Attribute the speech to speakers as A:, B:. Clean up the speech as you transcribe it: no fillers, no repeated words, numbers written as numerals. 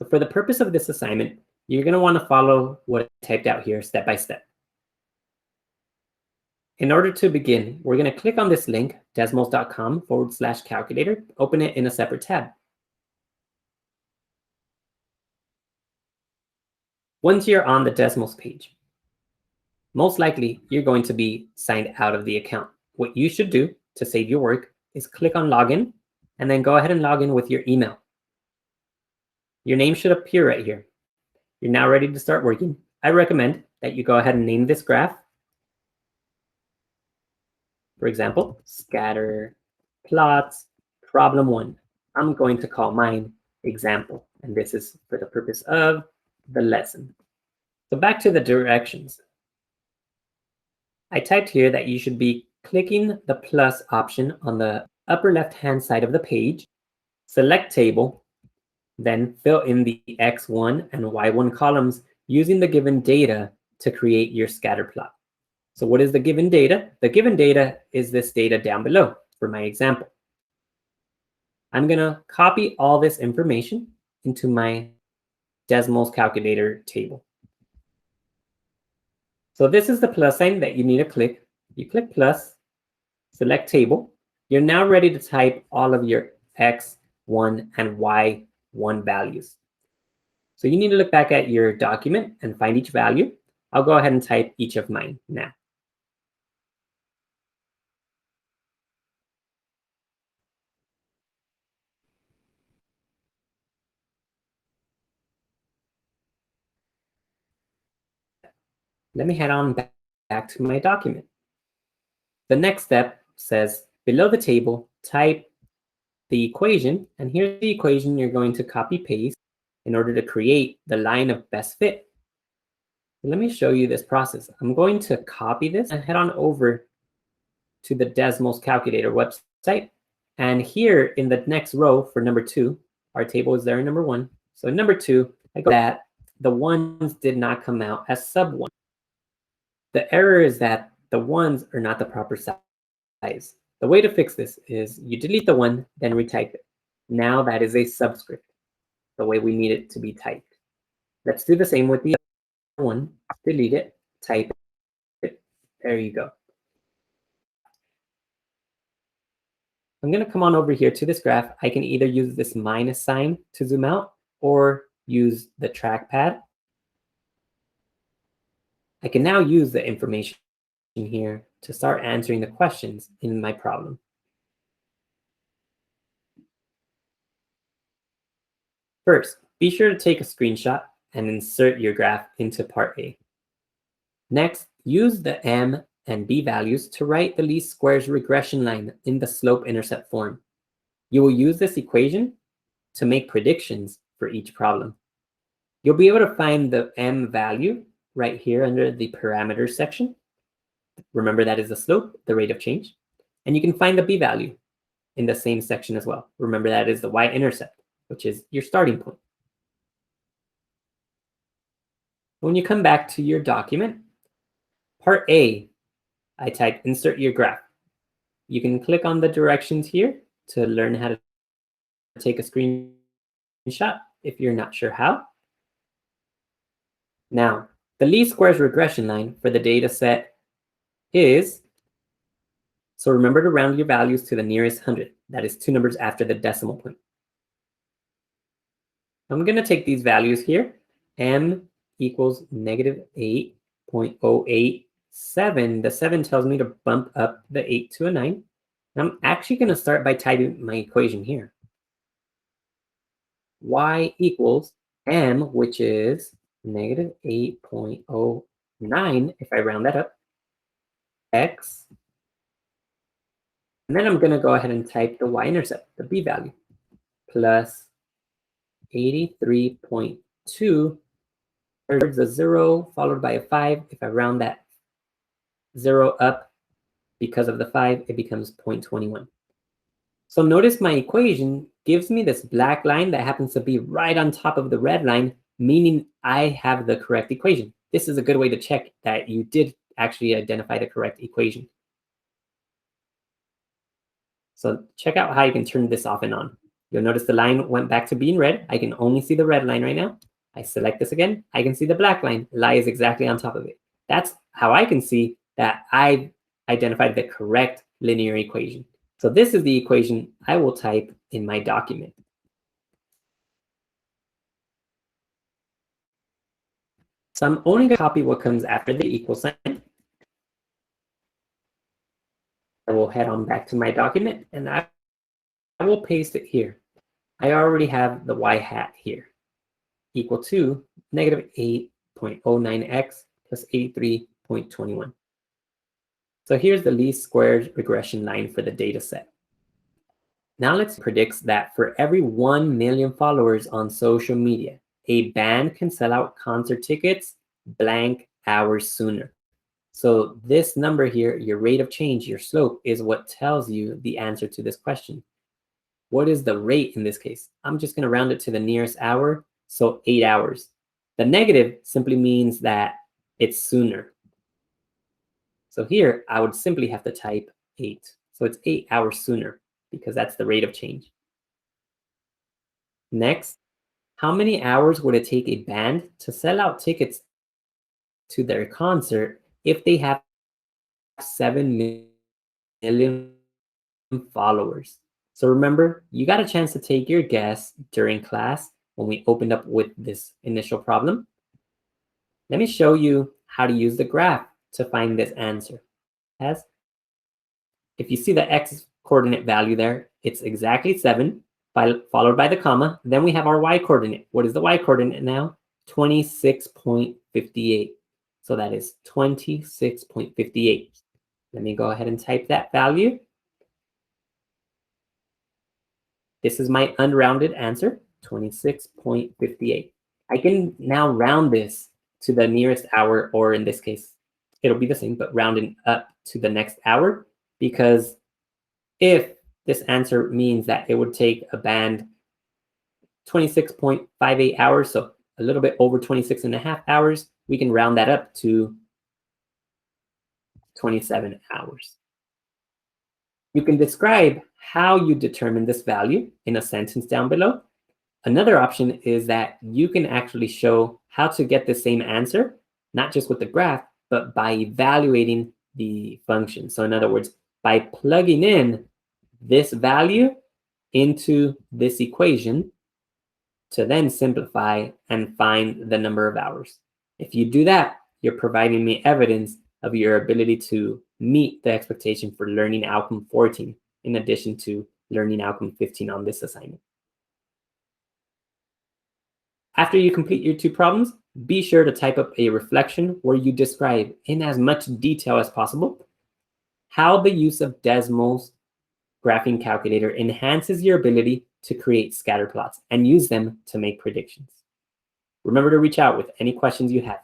A: So for the purpose of this assignment, you're going to want to follow what I typed out here step by step. In order to begin, we're going to click on this link, desmos.com/calculator, open it in a separate tab. Once you're on the Desmos page, most likely you're going to be signed out of the account. What you should do to save your work is click on login and then go ahead and log in with your email. Your name should appear right here. You're now ready to start working. I recommend that you go ahead and name this graph. For example, scatter plots, problem 1. I'm going to call mine example, and this is for the purpose of the lesson. So back to the directions. I typed here that you should be clicking the plus option on the upper left-hand side of the page, select table, then fill in the X1 and Y1 columns using the given data to create your scatter plot. So what is the given data? The given data is this data down below for my example. I'm going to copy all this information into my Desmos calculator table. So this is the plus sign that you need to click. You click plus, select table. You're now ready to type all of your X1 and Y1 values. So you need to look back at your document and find each value. I'll go ahead and type each of mine now. Let me head on back to my document. The next step says below the table, type the equation. And here's the equation you're going to copy paste in order to create the line of best fit. Let me show you this process. I'm going to copy this and head on over to the Desmos calculator website. And here in the next row for number 2, our table is there in number 1. So in number 2, I go that the ones did not come out as sub 1. The error is that the ones are not the proper size. The way to fix this is you delete the 1, then retype it. Now that is a subscript, the way we need it to be typed. Let's do the same with the other one. Delete it, type it. There you go. I'm going to come on over here to this graph. I can either use this minus sign to zoom out or use the trackpad. I can now use the information here to start answering the questions in my problem. First, be sure to take a screenshot and insert your graph into part A. Next, use the M and B values to write the least squares regression line in the slope-intercept form. You will use this equation to make predictions for each problem. You'll be able to find the M value right here under the parameters section. Remember, that is the slope, the rate of change. And you can find the B value in the same section as well. Remember, that is the y-intercept, which is your starting point. When you come back to your document, part A, I type insert your graph. You can click on the directions here to learn how to take a screenshot if you're not sure how. Now, the least squares regression line for the data set is, so remember to round your values to the nearest 100. That is 2 numbers after the decimal point. I'm going to take these values here. M equals negative 8.087. The 7 tells me to bump up the 8 to a 9. And I'm actually going to start by typing my equation here. Y equals M, which is negative 8.09, if I round that up, X. And then I'm going to go ahead and type the y-intercept, the B value, plus 83.2. There's a 0 followed by a 5. If I round that 0 up because of the 5, it becomes 0.21. So notice my equation gives me this black line that happens to be right on top of the red line, meaning I have the correct equation. This is a good way to check that you did actually identify the correct equation. So check out how you can turn this off and on. You'll notice the line went back to being red. I can only see the red line right now. I select this again. I can see the black line lies exactly on top of it. That's how I can see that I've identified the correct linear equation. So this is the equation I will type in my document. So I'm only going to copy what comes after the equal sign. I will head on back to my document and I will paste it here. I already have the y hat here, equal to negative 8.09x plus 83.21. So here's the least squares regression line for the data set. Now let's predict that for every 1 million followers on social media, a band can sell out concert tickets blank hours sooner. So this number here, your rate of change, your slope, is what tells you the answer to this question. What is the rate in this case? I'm just going to round it to the nearest hour, so 8 hours. The negative simply means that it's sooner. So here, I would simply have to type 8. So it's 8 hours sooner, because that's the rate of change. Next, how many hours would it take a band to sell out tickets to their concert if they have 7 million followers? So remember, you got a chance to take your guess during class when we opened up with this initial problem. Let me show you how to use the graph to find this answer. If you see the x coordinate value there, it's exactly 7, followed by the comma. Then we have our y coordinate. What is the y coordinate now? 26.58. So that is 26.58. Let me go ahead and type that value. This is my unrounded answer, 26.58. I can now round this to the nearest hour, or in this case, it'll be the same, but rounding up to the next hour, because if this answer means that it would take a band 26.58 hours, so a little bit over 26.5 hours, we can round that up to 27 hours. You can describe how you determine this value in a sentence down below. Another option is that you can actually show how to get the same answer, not just with the graph, but by evaluating the function. So in other words, by plugging in this value into this equation to then simplify and find the number of hours. If you do that, you're providing me evidence of your ability to meet the expectation for learning outcome 14, in addition to learning outcome 15 on this assignment. After you complete your 2 problems, be sure to type up a reflection where you describe in as much detail as possible how the use of Desmos Graphing Calculator enhances your ability to create scatter plots and use them to make predictions. Remember to reach out with any questions you have.